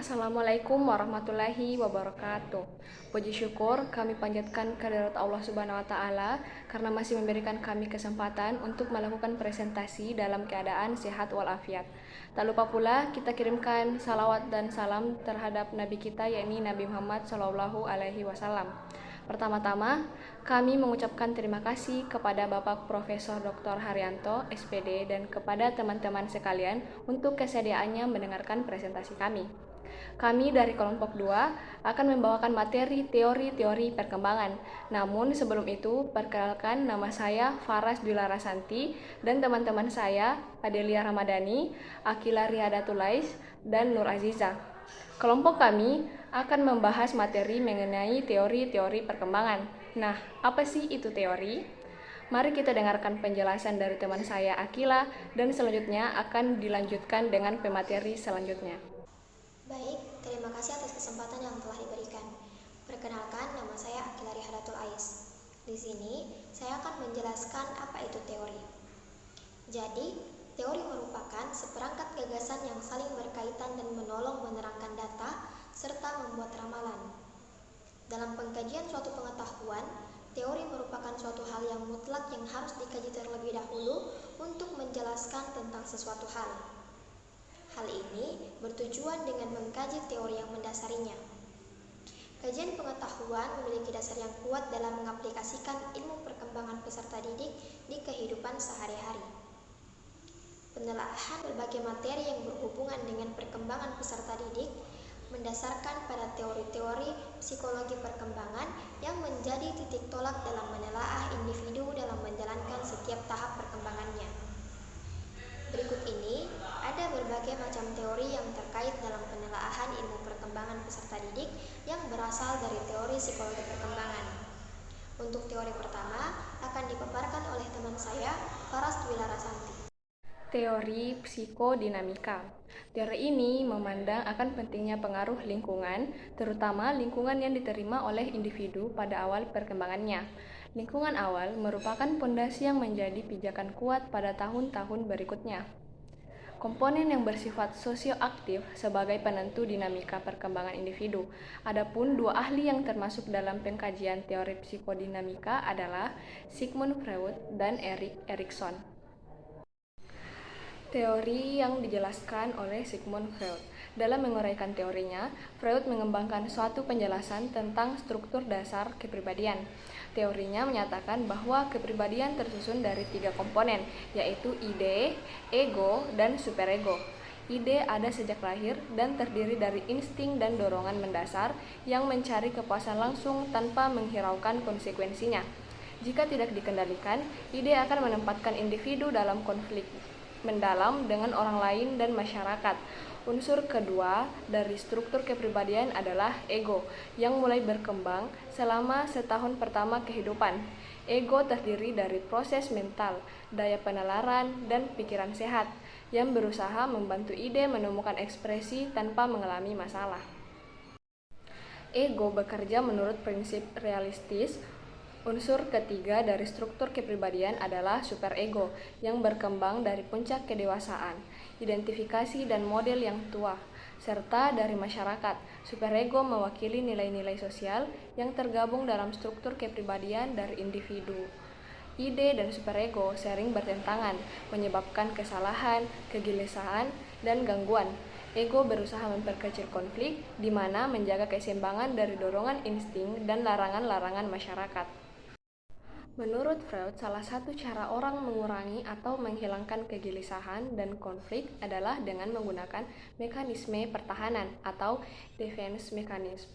Assalamualaikum warahmatullahi wabarakatuh. Puji syukur kami panjatkan kehadirat Allah Subhanahu wa Ta'ala karena masih memberikan kami kesempatan untuk melakukan presentasi dalam keadaan sehat walafiat. Tak lupa pula kita kirimkan salawat dan salam terhadap Nabi kita, yakni Nabi Muhammad SAW. Pertama-tama, kami mengucapkan terima kasih kepada Bapak Profesor Dr. Haryanto, SPD, dan kepada teman-teman sekalian untuk kesediaannya mendengarkan presentasi kami. Kami dari kelompok 2 akan membawakan materi teori-teori perkembangan. Namun sebelum itu, perkenalkan nama saya Faras Dwi Larasanti dan teman-teman saya Adelia Ramadhani, Akila Rihadatulais, dan Nur Aziza. Kelompok kami akan membahas materi mengenai teori-teori perkembangan. Nah, apa sih itu teori? Mari kita dengarkan penjelasan dari teman saya Akila dan selanjutnya akan dilanjutkan dengan pemateri selanjutnya. Baik, terima kasih atas kesempatan yang telah diberikan. Perkenalkan, nama saya Akila Rihadatul Ais. Di sini, saya akan menjelaskan apa itu teori. Jadi, teori merupakan seperangkat gagasan yang saling berkaitan dan menolong menerangkan data serta membuat ramalan. Dalam pengkajian suatu pengetahuan, teori merupakan suatu hal yang mutlak yang harus dikaji terlebih dahulu untuk menjelaskan tentang sesuatu hal. Hal ini bertujuan dengan mengkaji teori yang mendasarinya. Kajian pengetahuan memiliki dasar yang kuat dalam mengaplikasikan ilmu perkembangan peserta didik di kehidupan sehari-hari. Penelaahan berbagai materi yang berhubungan dengan perkembangan peserta didik mendasarkan pada teori-teori psikologi perkembangan yang menjadi titik tolak dalam menelaah individu dalam menjalankan setiap tahap perkembangannya. Berikut ini ada berbagai macam teori yang terkait dalam penelaahan ilmu perkembangan peserta didik yang berasal dari teori psikologi perkembangan. Untuk teori pertama akan dipaparkan oleh teman saya, Faras Dwi Larasanti. Teori psikodinamika. Teori ini memandang akan pentingnya pengaruh lingkungan, terutama lingkungan yang diterima oleh individu pada awal perkembangannya. Lingkungan awal merupakan pondasi yang menjadi pijakan kuat pada tahun-tahun berikutnya. Komponen yang bersifat sosioaktif sebagai penentu dinamika perkembangan individu. Adapun dua ahli yang termasuk dalam pengkajian teori psikodinamika adalah Sigmund Freud dan Erik Erikson. Teori yang dijelaskan oleh Sigmund Freud. Dalam menguraikan teorinya, Freud mengembangkan suatu penjelasan tentang struktur dasar kepribadian. Teorinya menyatakan bahwa kepribadian tersusun dari 3 komponen, yaitu ide, ego, dan superego. Ide ada sejak lahir dan terdiri dari insting dan dorongan mendasar yang mencari kepuasan langsung tanpa menghiraukan konsekuensinya. Jika tidak dikendalikan, ide akan menempatkan individu dalam konflik mendalam dengan orang lain dan masyarakat. Unsur kedua dari struktur kepribadian adalah ego, yang mulai berkembang selama setahun pertama kehidupan. Ego terdiri dari proses mental, daya penalaran, dan pikiran sehat, yang berusaha membantu ide menemukan ekspresi tanpa mengalami masalah. Ego bekerja menurut prinsip realistis. Unsur ketiga dari struktur kepribadian adalah superego yang berkembang dari puncak kedewasaan, identifikasi dan model yang tua, serta dari masyarakat. Superego mewakili nilai-nilai sosial yang tergabung dalam struktur kepribadian dari individu. Ide dan superego sering bertentangan, menyebabkan kesalahan, kegelisahan, dan gangguan. Ego berusaha memperkecil konflik, di mana menjaga keseimbangan dari dorongan insting dan larangan-larangan masyarakat. Menurut Freud, salah satu cara orang mengurangi atau menghilangkan kegelisahan dan konflik adalah dengan menggunakan mekanisme pertahanan atau defense mechanism,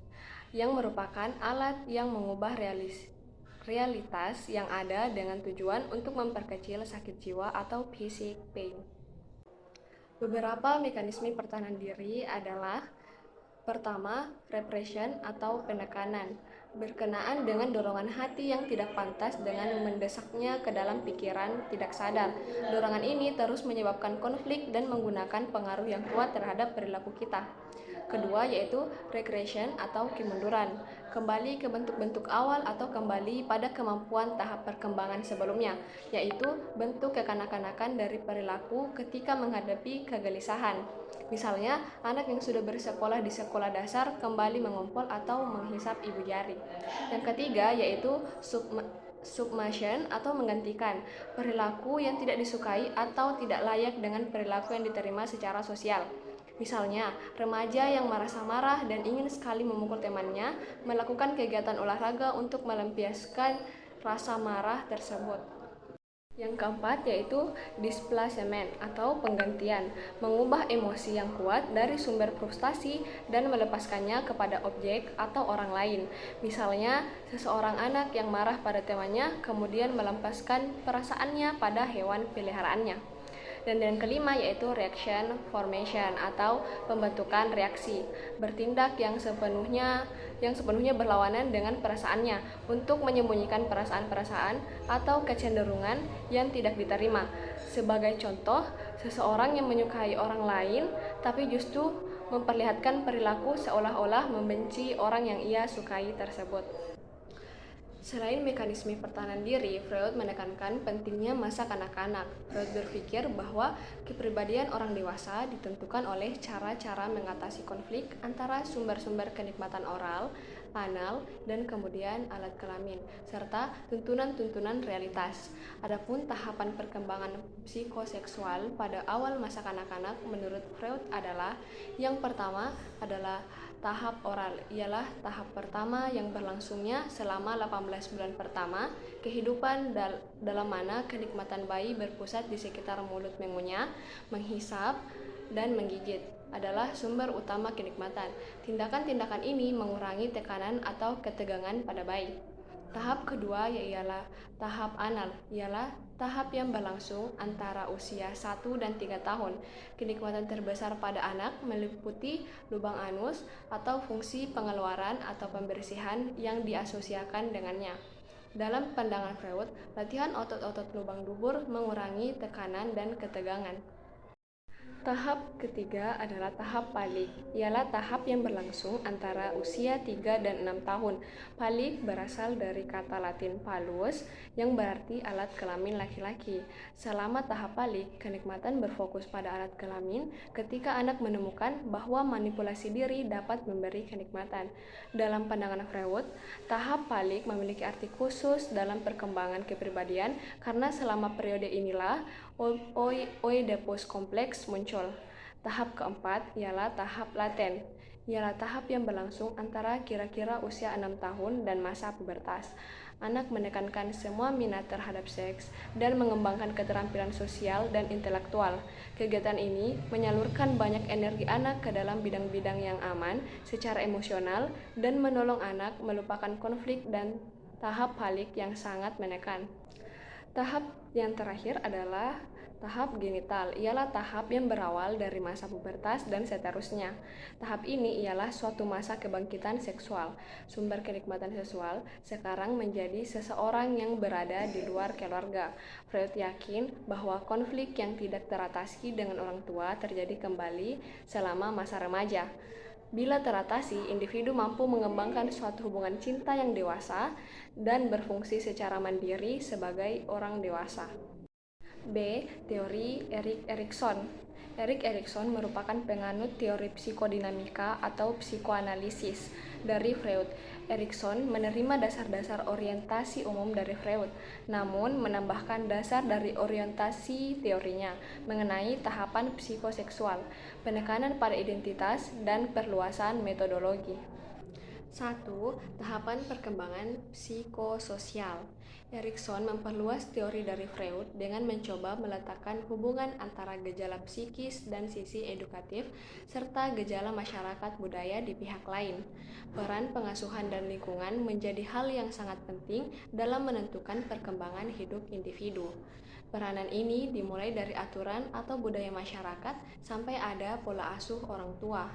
yang merupakan alat yang mengubah realitas yang ada dengan tujuan untuk memperkecil sakit jiwa atau physic pain. Beberapa mekanisme pertahanan diri adalah: pertama, repression atau penekanan, berkenaan dengan dorongan hati yang tidak pantas dengan mendesaknya ke dalam pikiran tidak sadar. Dorongan ini terus menyebabkan konflik dan menggunakan pengaruh yang kuat terhadap perilaku kita. Kedua yaitu regression atau kemunduran, kembali ke bentuk-bentuk awal atau kembali pada kemampuan tahap perkembangan sebelumnya, yaitu bentuk kekanak-kanakan dari perilaku ketika menghadapi kegelisahan. Misalnya, anak yang sudah bersekolah di sekolah dasar kembali mengompol atau menghisap ibu jari. Yang ketiga yaitu submersion atau menggantikan, perilaku yang tidak disukai atau tidak layak dengan perilaku yang diterima secara sosial. Misalnya, remaja yang merasa marah dan ingin sekali memukul temannya melakukan kegiatan olahraga untuk melampiaskan rasa marah tersebut. Yang keempat yaitu displacement atau penggantian, mengubah emosi yang kuat dari sumber frustasi dan melepaskannya kepada objek atau orang lain. Misalnya, seseorang anak yang marah pada temannya kemudian melampiaskan perasaannya pada hewan peliharaannya. Dan yang kelima yaitu reaction formation atau pembentukan reaksi, bertindak yang sepenuhnya berlawanan dengan perasaannya untuk menyembunyikan perasaan-perasaan atau kecenderungan yang tidak diterima. Sebagai contoh, seseorang yang menyukai orang lain tapi justru memperlihatkan perilaku seolah-olah membenci orang yang ia sukai tersebut. Selain mekanisme pertahanan diri, Freud menekankan pentingnya masa kanak-kanak. Freud berpikir bahwa kepribadian orang dewasa ditentukan oleh cara-cara mengatasi konflik antara sumber-sumber kenikmatan oral, anal, dan kemudian alat kelamin, serta tuntunan-tuntunan realitas. Adapun tahapan perkembangan psikoseksual pada awal masa kanak-kanak menurut Freud adalah yang pertama adalah tahap oral, ialah tahap pertama yang berlangsungnya selama 18 bulan pertama kehidupan dalam mana kenikmatan bayi berpusat di sekitar mulut mengunyah, menghisap, dan menggigit adalah sumber utama kenikmatan. Tindakan-tindakan ini mengurangi tekanan atau ketegangan pada bayi. Tahap kedua ialah tahap anal, ialah tahap yang berlangsung antara usia 1 dan 3 tahun. Kenikmatan terbesar pada anak meliputi lubang anus atau fungsi pengeluaran atau pembersihan yang diasosiasikan dengannya. Dalam pandangan Freud, latihan otot-otot lubang dubur mengurangi tekanan dan ketegangan. Tahap ketiga adalah tahap palik, ialah tahap yang berlangsung antara usia 3 dan 6 tahun. Palik berasal dari kata Latin palus yang berarti alat kelamin laki-laki. Selama tahap palik, kenikmatan berfokus pada alat kelamin ketika anak menemukan bahwa manipulasi diri dapat memberi kenikmatan. Dalam pandangan Freud, tahap palik memiliki arti khusus dalam perkembangan kepribadian karena selama periode inilah Oedipus kompleks muncul. Tahap keempat ialah tahap laten, ialah tahap yang berlangsung antara kira-kira usia 6 tahun dan masa pubertas. Anak menekankan semua minat terhadap seks dan mengembangkan keterampilan sosial dan intelektual. Kegiatan ini menyalurkan banyak energi anak ke dalam bidang-bidang yang aman secara emosional dan menolong anak melupakan konflik dan tahap palik yang sangat menekan. Tahap yang terakhir adalah tahap genital, ialah tahap yang berawal dari masa pubertas dan seterusnya. Tahap ini ialah suatu masa kebangkitan seksual. Sumber kenikmatan seksual sekarang menjadi seseorang yang berada di luar keluarga. Freud yakin bahwa konflik yang tidak teratasi dengan orang tua terjadi kembali selama masa remaja. Bila teratasi, individu mampu mengembangkan suatu hubungan cinta yang dewasa dan berfungsi secara mandiri sebagai orang dewasa. B. Teori Erik Erikson. Erik Erikson merupakan penganut teori psikodinamika atau psikoanalisis dari Freud. Erikson menerima dasar-dasar orientasi umum dari Freud, namun menambahkan dasar dari orientasi teorinya mengenai tahapan psikoseksual, penekanan pada identitas, dan perluasan metodologi. 1. Tahapan perkembangan psikososial. Erikson memperluas teori dari Freud dengan mencoba meletakkan hubungan antara gejala psikis dan sisi edukatif serta gejala masyarakat budaya di pihak lain. Peran pengasuhan dan lingkungan menjadi hal yang sangat penting dalam menentukan perkembangan hidup individu. Peranan ini dimulai dari aturan atau budaya masyarakat sampai ada pola asuh orang tua.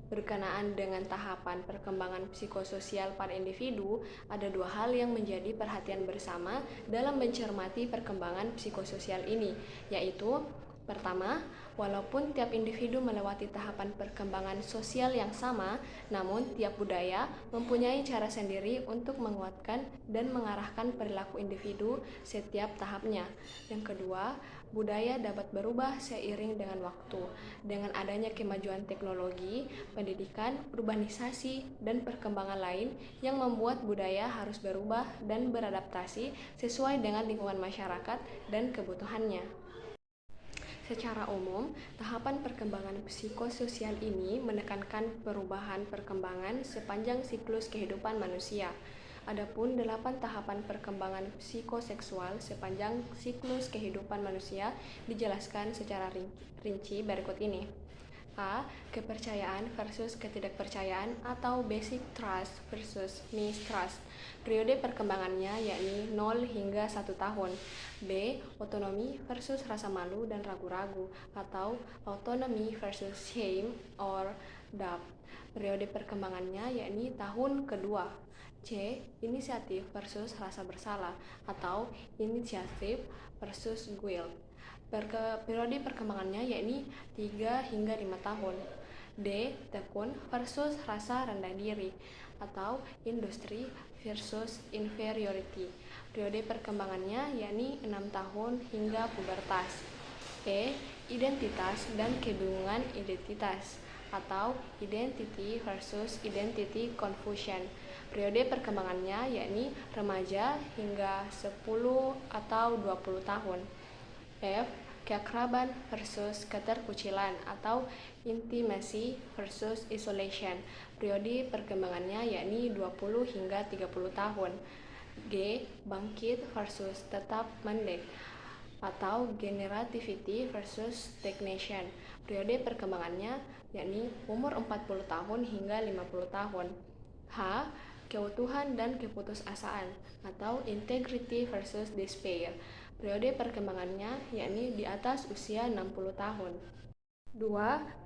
Berkenaan dengan tahapan perkembangan psikososial pada individu, ada dua hal yang menjadi perhatian bersama dalam mencermati perkembangan psikososial ini, yaitu Pertama, walaupun tiap individu melewati tahapan perkembangan sosial yang sama, namun tiap budaya mempunyai cara sendiri untuk menguatkan dan mengarahkan perilaku individu setiap tahapnya. Yang kedua, budaya dapat berubah seiring dengan waktu. Dengan adanya kemajuan teknologi, pendidikan, urbanisasi, dan perkembangan lain yang membuat budaya harus berubah dan beradaptasi sesuai dengan lingkungan masyarakat dan kebutuhannya. Secara umum, tahapan perkembangan psikososial ini menekankan perubahan perkembangan sepanjang siklus kehidupan manusia. Adapun 8 tahapan perkembangan psikoseksual sepanjang siklus kehidupan manusia dijelaskan secara rinci berikut ini. A. Kepercayaan versus ketidakpercayaan atau basic trust versus mistrust. Periode perkembangannya yakni 0 hingga 1 tahun. B. Otonomi versus rasa malu dan ragu-ragu atau autonomy versus shame or doubt. Periode perkembangannya yakni tahun kedua. C. Inisiatif versus rasa bersalah atau initiative versus guilt. Periode perkembangannya yakni 3 hingga 5 tahun. D. Tekun versus rasa rendah diri atau industry versus inferiority. Periode perkembangannya yakni 6 tahun hingga pubertas. E. Identitas dan kebingungan identitas atau identity versus identity confusion. Periode perkembangannya yakni remaja hingga 10 atau 20 tahun. F. Keakraban versus keterkucilan atau intimacy versus isolation. Periode perkembangannya yakni 20 hingga 30 tahun. G. Bangkit versus tetap mendek atau generativity versus stagnation. Periode perkembangannya yakni umur 40 tahun hingga 50 tahun. H. Keutuhan dan keputusasaan atau integrity versus despair. Periode perkembangannya yakni di atas usia 60 tahun. 2.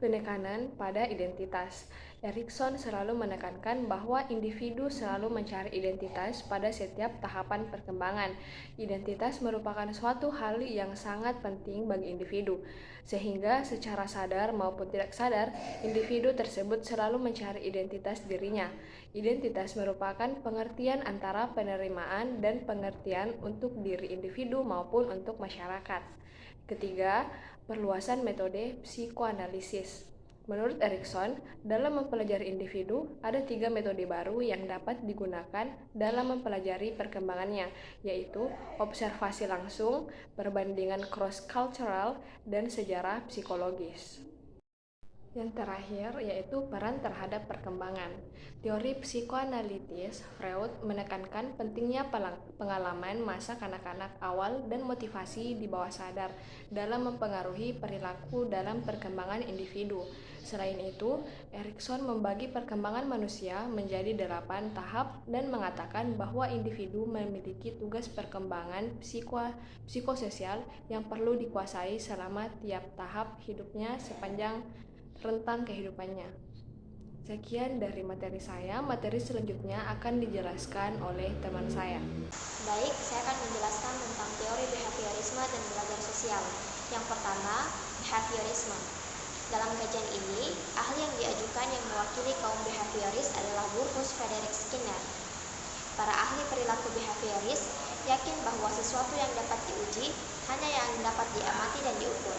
Penekanan pada identitas. Erikson selalu menekankan bahwa individu selalu mencari identitas pada setiap tahapan perkembangan. Identitas merupakan suatu hal yang sangat penting bagi individu, sehingga secara sadar maupun tidak sadar, individu tersebut selalu mencari identitas dirinya. Identitas merupakan pengertian antara penerimaan dan pengertian untuk diri individu maupun untuk masyarakat. Ketiga, perluasan metode psikoanalisis. Menurut Erikson, dalam mempelajari individu, ada 3 metode baru yang dapat digunakan dalam mempelajari perkembangannya, yaitu observasi langsung, perbandingan cross-cultural, dan sejarah psikologis. Yang terakhir yaitu peran terhadap perkembangan. Teori psikoanalitis Freud menekankan pentingnya pengalaman masa kanak-kanak awal dan motivasi di bawah sadar dalam mempengaruhi perilaku dalam perkembangan individu. Selain itu, Erikson membagi perkembangan manusia menjadi 8 tahap dan mengatakan bahwa individu memiliki tugas perkembangan psikososial yang perlu dikuasai selama tiap tahap hidupnya sepanjang rentang kehidupannya. Sekian dari materi saya. Materi selanjutnya akan dijelaskan oleh teman saya. Baik, saya akan menjelaskan tentang teori behaviorisme dan belajar sosial. Yang pertama, behaviorisme. Dalam kajian ini, ahli yang diajukan yang mewakili kaum behavioris adalah Brutus Frederick Skinner. Para ahli perilaku behavioris yakin bahwa sesuatu yang dapat diuji hanya yang dapat diamati dan diukur.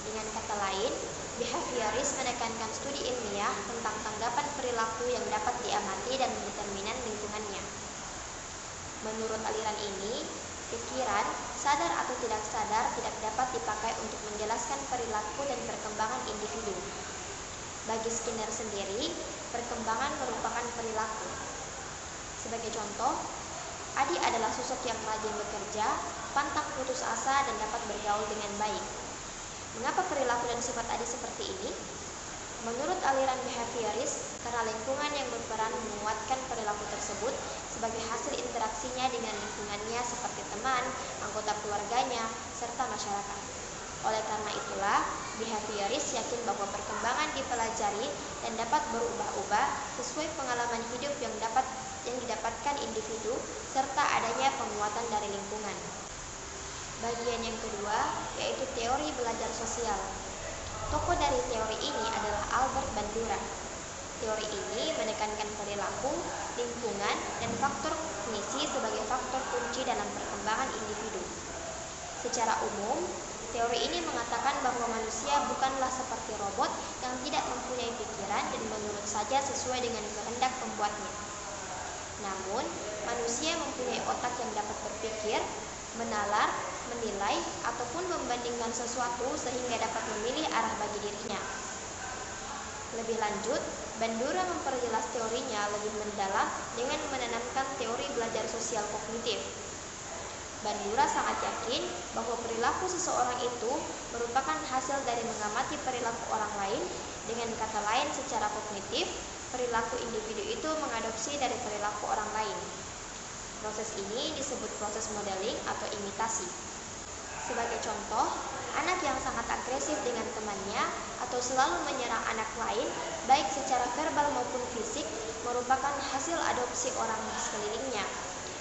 Dengan kata lain, behavioris menekankan studi ilmiah tentang tanggapan perilaku yang dapat diamati dan determinan lingkungannya. Menurut aliran ini, pikiran, sadar atau tidak sadar, tidak dapat dipakai untuk menjelaskan perilaku dan perkembangan individu. Bagi Skinner sendiri, perkembangan merupakan perilaku. Sebagai contoh, Adi adalah sosok yang rajin bekerja, pantang putus asa, dan dapat bergaul dengan baik. Mengapa perilaku dan sifat Adi seperti ini? Menurut aliran behavioris, karena lingkungan yang berperan menguatkan perilaku tersebut sebagai hasil interaksinya dengan lingkungannya seperti teman, anggota keluarganya, serta masyarakat. Oleh karena itulah, behavioris yakin bahwa perkembangan dipelajari dan dapat berubah-ubah sesuai pengalaman hidup yang didapatkan individu serta adanya penguatan dari lingkungan. Bagian yang kedua yaitu teori belajar sosial. Tokoh dari teori ini adalah Albert Bandura. Teori ini menekankan perilaku, lingkungan, dan faktor kognisi sebagai faktor kunci dalam perkembangan individu. Secara umum, teori ini mengatakan bahwa manusia bukanlah seperti robot yang tidak mempunyai pikiran dan menurut saja sesuai dengan kehendak pembuatnya. Namun, manusia mempunyai otak yang dapat berpikir, menalar, menilai, ataupun membandingkan sesuatu sehingga dapat memilih arah bagi dirinya. Lebih lanjut, Bandura memperjelas teorinya lebih mendalam dengan menanamkan teori belajar sosial kognitif. Bandura sangat yakin bahwa perilaku seseorang itu merupakan hasil dari mengamati perilaku orang lain. Dengan kata lain, secara kognitif, perilaku individu itu mengadopsi dari perilaku orang lain. Proses ini disebut proses modeling atau imitasi. Sebagai contoh, anak yang sangat agresif dengan temannya atau selalu menyerang anak lain, baik secara verbal maupun fisik, merupakan hasil adopsi orang di sekelilingnya.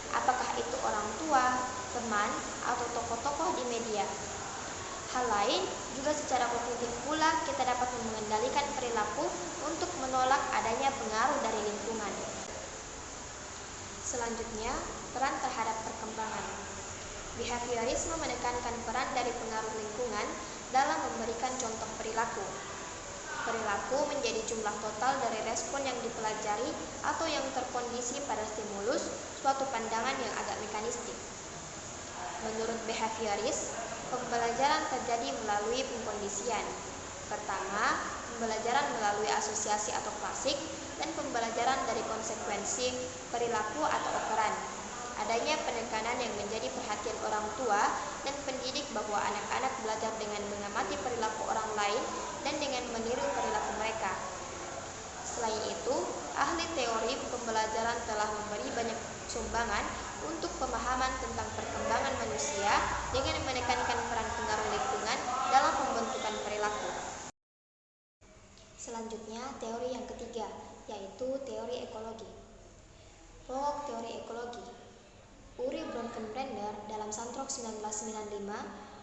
Apakah itu orang tua, teman, atau tokoh-tokoh di media. Hal lain, juga secara kognitif pula kita dapat mengendalikan perilaku untuk menolak adanya pengaruh dari lingkungan. Selanjutnya, peran terhadap perkembangan. Behaviorisme menekankan peran dari pengaruh lingkungan dalam memberikan contoh perilaku. Perilaku menjadi jumlah total dari respon yang dipelajari atau yang terkondisi pada stimulus, suatu pandangan yang agak mekanistik. Menurut behavioris, pembelajaran terjadi melalui pengkondisian. Pertama, pembelajaran melalui asosiasi atau klasik, dan pembelajaran dari konsekuensi, perilaku atau operan. Adanya penekanan yang menjadi perhatian orang tua dan pendidik bahwa anak-anak belajar dengan mengamati perilaku orang lain dan dengan meniru perilaku mereka. Selain itu, ahli teori pembelajaran telah memberi banyak sumbangan untuk pemahaman tentang perkembangan manusia dengan menekankan peran pengaruh lingkungan dalam pembentukan perilaku. Selanjutnya, teori yang ketiga, yaitu teori ekologi. Pokok teori ekologi. Uri Bronfenbrenner dalam Santrok 1995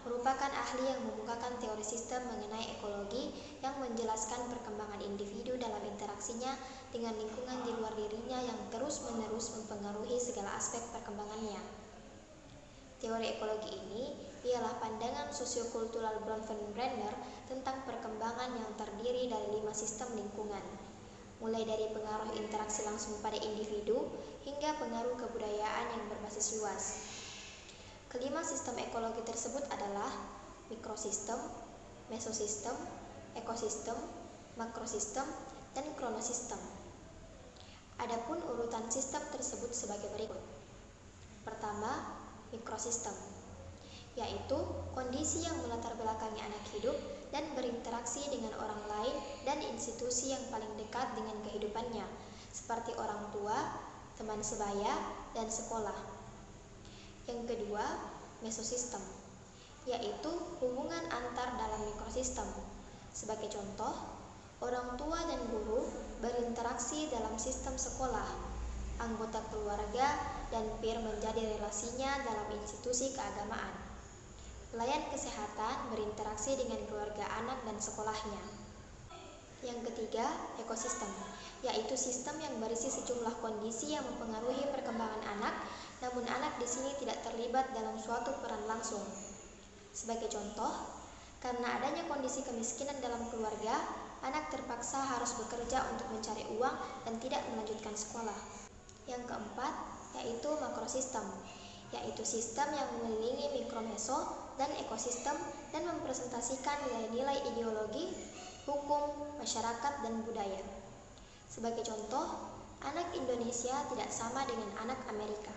merupakan ahli yang membukakan teori sistem mengenai ekologi yang menjelaskan perkembangan individu dalam interaksinya dengan lingkungan di luar dirinya yang terus-menerus mempengaruhi segala aspek perkembangannya. Teori ekologi ini ialah pandangan sosiokultural Bronfenbrenner tentang perkembangan yang terdiri dari 5 sistem lingkungan, mulai dari pengaruh interaksi langsung pada individu hingga pengaruh kebudayaan yang berbasis luas. Kelima sistem ekologi tersebut adalah mikrosistem, mesosistem, ekosistem, makrosistem, dan kronosistem. Adapun urutan sistem tersebut sebagai berikut. Pertama, mikrosistem, yaitu kondisi yang melatar belakangi anak hidup dan berinteraksi dengan orang lain dan institusi yang paling dekat dengan kehidupannya, seperti orang tua, teman sebaya, dan sekolah. Yang kedua, mesosistem, yaitu hubungan antar dalam mikrosistem. Sebagai contoh, orang tua dan guru berinteraksi dalam sistem sekolah, anggota keluarga dan peer menjadi relasinya dalam institusi keagamaan. Pelayan kesehatan berinteraksi dengan keluarga anak dan sekolahnya. Yang ketiga, ekosistem, yaitu sistem yang berisi sejumlah kondisi yang mempengaruhi perkembangan anak, namun anak di sini tidak terlibat dalam suatu peran langsung. Sebagai contoh, karena adanya kondisi kemiskinan dalam keluarga, anak terpaksa harus bekerja untuk mencari uang dan tidak melanjutkan sekolah. Yang keempat, yaitu makrosistem, yaitu sistem yang mengelilingi mikromeso dan ekosistem dan mempresentasikan nilai-nilai ideologi, hukum, masyarakat, dan budaya. Sebagai contoh, anak Indonesia tidak sama dengan anak Amerika.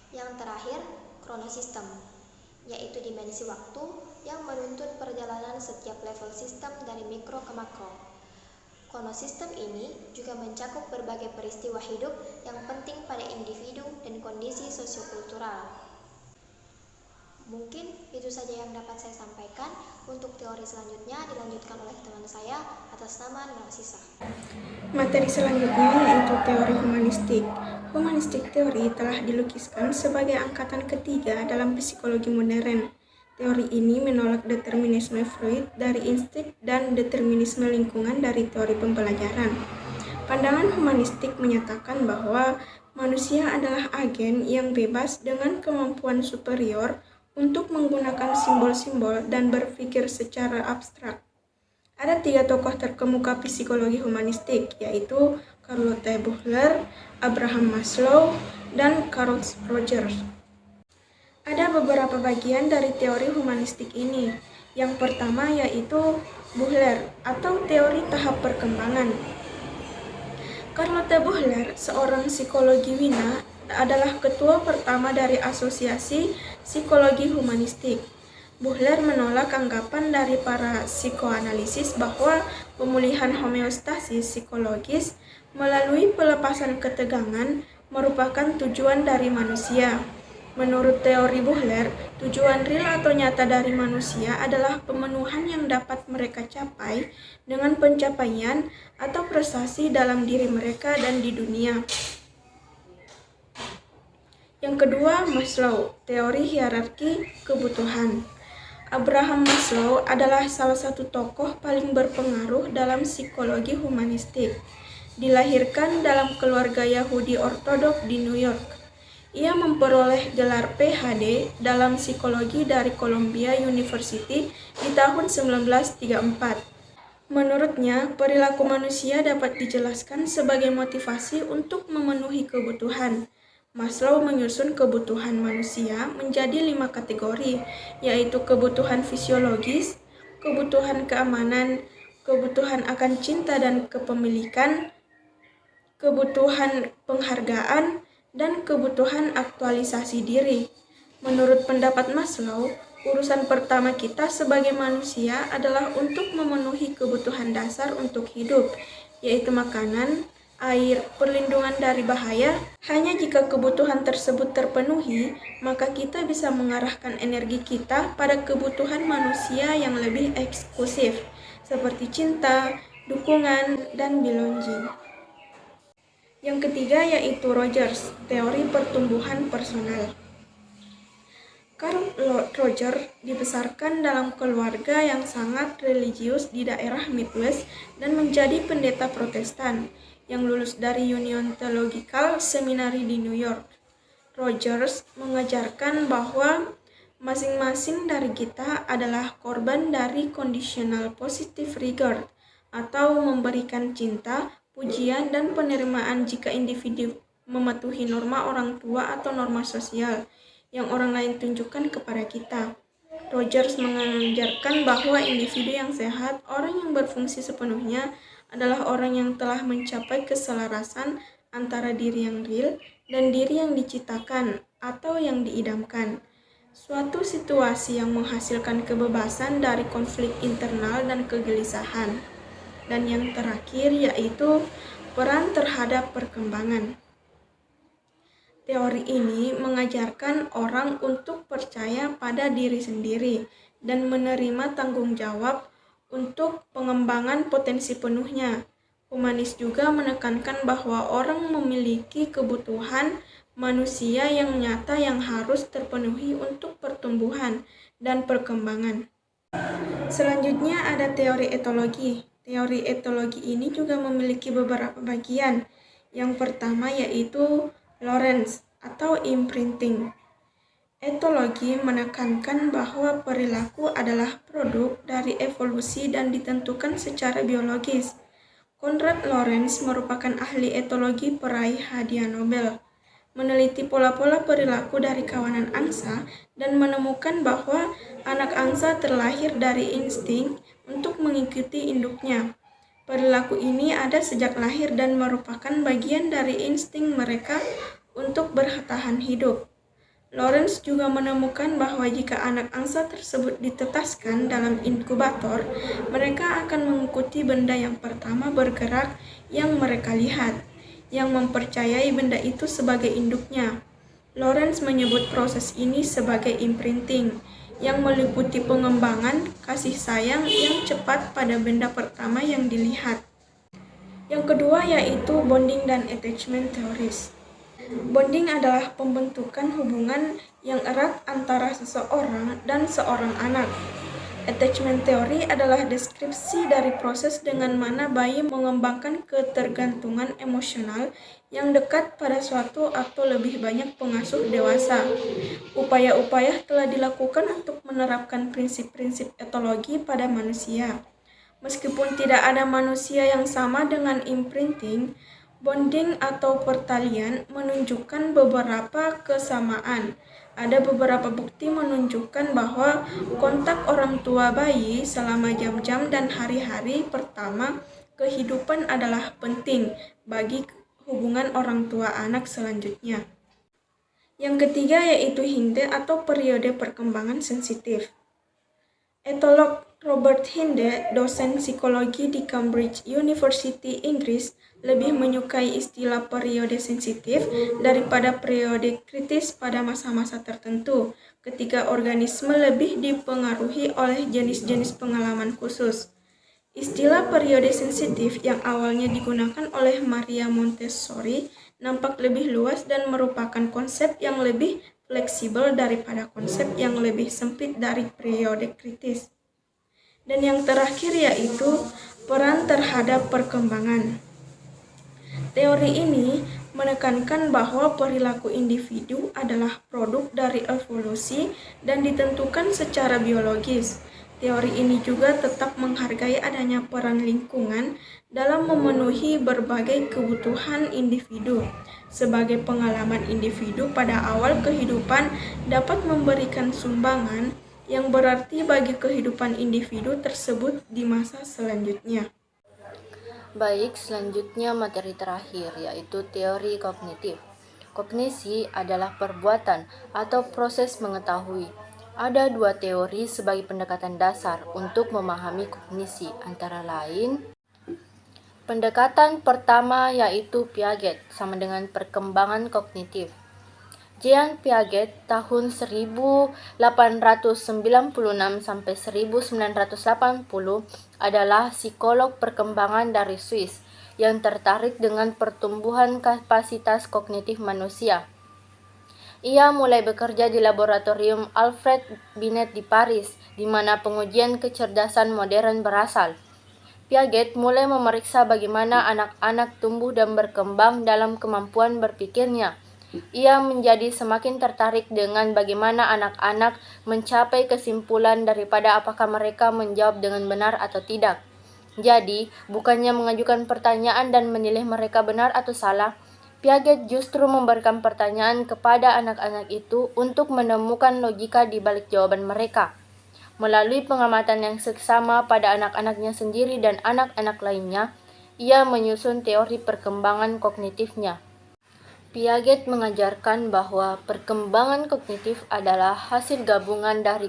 Yang terakhir, kronosistem, yaitu dimensi waktu yang menuntut perjalanan setiap level sistem dari mikro ke makro. Kronosistem ini juga mencakup berbagai peristiwa hidup yang penting pada individu dan kondisi sosiokultural. Mungkin itu saja yang dapat saya sampaikan. Untuk teori selanjutnya dilanjutkan oleh teman saya atas nama Narsisa. Materi selanjutnya yaitu teori humanistik. Humanistik teori telah dilukiskan sebagai angkatan ketiga dalam psikologi modern. Teori ini menolak determinisme Freud dari insting dan determinisme lingkungan dari teori pembelajaran. Pandangan humanistik menyatakan bahwa manusia adalah agen yang bebas dengan kemampuan superior untuk menggunakan simbol-simbol dan berpikir secara abstrak. Ada 3 tokoh terkemuka psikologi humanistik, yaitu Carl Buchler, Abraham Maslow, dan Carl Rogers. Ada beberapa bagian dari teori humanistik ini. Yang pertama yaitu Buchler atau teori tahap perkembangan. Carl Buchler, seorang psikologi Wina, adalah ketua pertama dari Asosiasi Psikologi Humanistik. Buchler menolak anggapan dari para psikoanalisis bahwa pemulihan homeostasis psikologis melalui pelepasan ketegangan merupakan tujuan dari manusia. Menurut teori Buchler, tujuan real atau nyata dari manusia adalah pemenuhan yang dapat mereka capai dengan pencapaian atau prestasi dalam diri mereka dan di dunia. Yang kedua, Maslow, teori hierarki kebutuhan. Abraham Maslow adalah salah satu tokoh paling berpengaruh dalam psikologi humanistik. Dilahirkan dalam keluarga Yahudi Ortodok di New York. Ia memperoleh gelar PhD dalam psikologi dari Columbia University di tahun 1934. Menurutnya, perilaku manusia dapat dijelaskan sebagai motivasi untuk memenuhi kebutuhan. Maslow menyusun kebutuhan manusia menjadi 5 kategori, yaitu kebutuhan fisiologis, kebutuhan keamanan, kebutuhan akan cinta dan kepemilikan, kebutuhan penghargaan, dan kebutuhan aktualisasi diri. Menurut pendapat Maslow, urusan pertama kita sebagai manusia adalah untuk memenuhi kebutuhan dasar untuk hidup, yaitu makanan, air, perlindungan dari bahaya. Hanya jika kebutuhan tersebut terpenuhi, maka kita bisa mengarahkan energi kita pada kebutuhan manusia yang lebih eksklusif, seperti cinta, dukungan, dan belonging. Yang ketiga yaitu Rogers, teori pertumbuhan personal. Carl Rogers dibesarkan dalam keluarga yang sangat religius di daerah Midwest dan menjadi pendeta Protestan yang lulus dari Union Theological Seminary di New York. Rogers mengajarkan bahwa masing-masing dari kita adalah korban dari conditional positive regard atau memberikan cinta, pujian, dan penerimaan jika individu mematuhi norma orang tua atau norma sosial yang orang lain tunjukkan kepada kita. Rogers mengajarkan bahwa individu yang sehat, orang yang berfungsi sepenuhnya, adalah orang yang telah mencapai keselarasan antara diri yang real dan diri yang diciptakan atau yang diidamkan. Suatu situasi yang menghasilkan kebebasan dari konflik internal dan kegelisahan. Dan yang terakhir yaitu peran terhadap perkembangan. Teori ini mengajarkan orang untuk percaya pada diri sendiri dan menerima tanggung jawab untuk pengembangan potensi penuhnya. Humanis juga menekankan bahwa orang memiliki kebutuhan manusia yang nyata yang harus terpenuhi untuk pertumbuhan dan perkembangan. Selanjutnya ada teori etologi. Teori etologi ini juga memiliki beberapa bagian. Yang pertama yaitu Lorentz atau imprinting. Etologi menekankan bahwa perilaku adalah produk dari evolusi dan ditentukan secara biologis. Konrad Lorenz merupakan ahli etologi peraih hadiah Nobel. Meneliti pola-pola perilaku dari kawanan angsa dan menemukan bahwa anak angsa terlahir dari insting untuk mengikuti induknya. Perilaku ini ada sejak lahir dan merupakan bagian dari insting mereka untuk bertahan hidup. Lorenz juga menemukan bahwa jika anak angsa tersebut ditetaskan dalam inkubator, mereka akan mengikuti benda yang pertama bergerak yang mereka lihat, yang mempercayai benda itu sebagai induknya. Lorenz menyebut proses ini sebagai imprinting, yang meliputi pengembangan kasih sayang yang cepat pada benda pertama yang dilihat. Yang kedua yaitu bonding dan attachment theories. Bonding adalah pembentukan hubungan yang erat antara seseorang dan seorang anak. Attachment theory adalah deskripsi dari proses dengan mana bayi mengembangkan ketergantungan emosional yang dekat pada suatu atau lebih banyak pengasuh dewasa. Upaya-upaya telah dilakukan untuk menerapkan prinsip-prinsip etologi pada manusia. Meskipun tidak ada manusia yang sama dengan imprinting, bonding atau pertalian menunjukkan beberapa kesamaan. Ada beberapa bukti menunjukkan bahwa kontak orang tua bayi selama jam-jam dan hari-hari pertama kehidupan adalah penting bagi hubungan orang tua anak selanjutnya. Yang ketiga yaitu Hinde atau periode perkembangan sensitif. Etolog Robert Hinde, dosen psikologi di Cambridge University, Inggris, lebih menyukai istilah periode sensitif daripada periode kritis pada masa-masa tertentu, ketika organisme lebih dipengaruhi oleh jenis-jenis pengalaman khusus. Istilah periode sensitif yang awalnya digunakan oleh Maria Montessori nampak lebih luas dan merupakan konsep yang lebih fleksibel daripada konsep yang lebih sempit dari periode kritis. Dan yang terakhir yaitu peran terhadap perkembangan. Teori ini menekankan bahwa perilaku individu adalah produk dari evolusi dan ditentukan secara biologis. Teori ini juga tetap menghargai adanya peran lingkungan dalam memenuhi berbagai kebutuhan individu. Sebagai pengalaman individu pada awal kehidupan dapat memberikan sumbangan yang berarti bagi kehidupan individu tersebut di masa selanjutnya. Baik, selanjutnya materi terakhir yaitu teori kognitif. Kognisi adalah perbuatan atau proses mengetahui. Ada dua teori sebagai pendekatan dasar untuk memahami kognisi, antara lain pendekatan pertama yaitu Piaget sama dengan perkembangan kognitif. Jean Piaget tahun 1896 sampai 1980 adalah psikolog perkembangan dari Swiss yang tertarik dengan pertumbuhan kapasitas kognitif manusia. Ia mulai bekerja di laboratorium Alfred Binet di Paris, di mana pengujian kecerdasan modern berasal. Piaget mulai memeriksa bagaimana anak-anak tumbuh dan berkembang dalam kemampuan berpikirnya. Ia menjadi semakin tertarik dengan bagaimana anak-anak mencapai kesimpulan daripada apakah mereka menjawab dengan benar atau tidak. Jadi, bukannya mengajukan pertanyaan dan menilai mereka benar atau salah, Piaget justru memberikan pertanyaan kepada anak-anak itu untuk menemukan logika di balik jawaban mereka. Melalui pengamatan yang seksama pada anak-anaknya sendiri dan anak-anak lainnya, ia menyusun teori perkembangan kognitifnya. Piaget mengajarkan bahwa perkembangan kognitif adalah hasil gabungan dari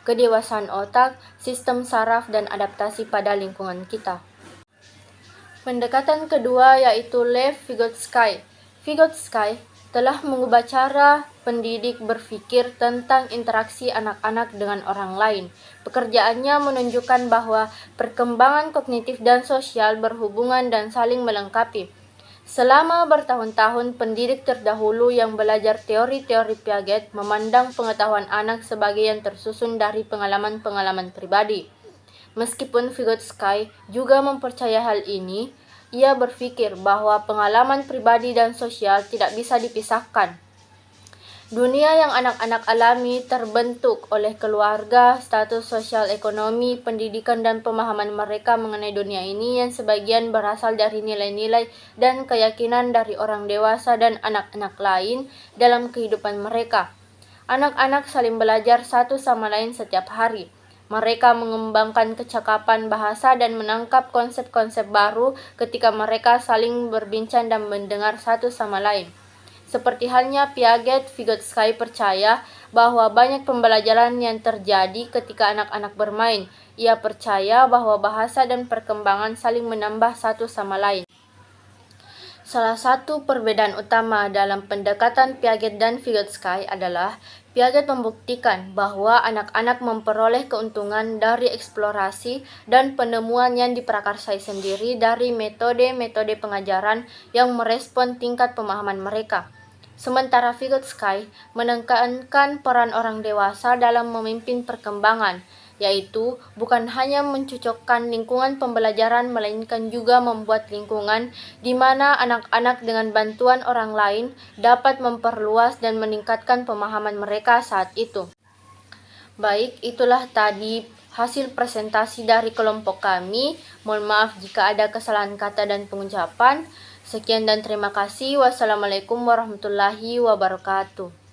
kedewasaan otak, sistem saraf, dan adaptasi pada lingkungan kita. Pendekatan kedua yaitu Lev Vygotsky. Vygotsky telah mengubah cara pendidik berpikir tentang interaksi anak-anak dengan orang lain. Pekerjaannya menunjukkan bahwa perkembangan kognitif dan sosial berhubungan dan saling melengkapi. Selama bertahun-tahun, pendidik terdahulu yang belajar teori-teori Piaget memandang pengetahuan anak sebagai yang tersusun dari pengalaman-pengalaman pribadi. Meskipun Vygotsky juga mempercayai hal ini, ia berpikir bahwa pengalaman pribadi dan sosial tidak bisa dipisahkan. Dunia yang anak-anak alami terbentuk oleh keluarga, status sosial ekonomi, pendidikan, dan pemahaman mereka mengenai dunia ini yang sebagian berasal dari nilai-nilai dan keyakinan dari orang dewasa dan anak-anak lain dalam kehidupan mereka. Anak-anak saling belajar satu sama lain setiap hari. Mereka mengembangkan kecakapan bahasa dan menangkap konsep-konsep baru ketika mereka saling berbincang dan mendengar satu sama lain. Seperti halnya Piaget, Vygotsky percaya bahwa banyak pembelajaran yang terjadi ketika anak-anak bermain. Ia percaya bahwa bahasa dan perkembangan saling menambah satu sama lain. Salah satu perbedaan utama dalam pendekatan Piaget dan Vygotsky adalah Piaget membuktikan bahwa anak-anak memperoleh keuntungan dari eksplorasi dan penemuan yang diprakarsai sendiri dari metode-metode pengajaran yang merespon tingkat pemahaman mereka. Sementara Vygotsky menekankan peran orang dewasa dalam memimpin perkembangan, yaitu bukan hanya mencocokkan lingkungan pembelajaran melainkan juga membuat lingkungan di mana anak-anak dengan bantuan orang lain dapat memperluas dan meningkatkan pemahaman mereka saat itu. Baik, itulah tadi hasil presentasi dari kelompok kami. Mohon maaf jika ada kesalahan kata dan pengucapan. Sekian dan terima kasih. Wassalamualaikum warahmatullahi wabarakatuh.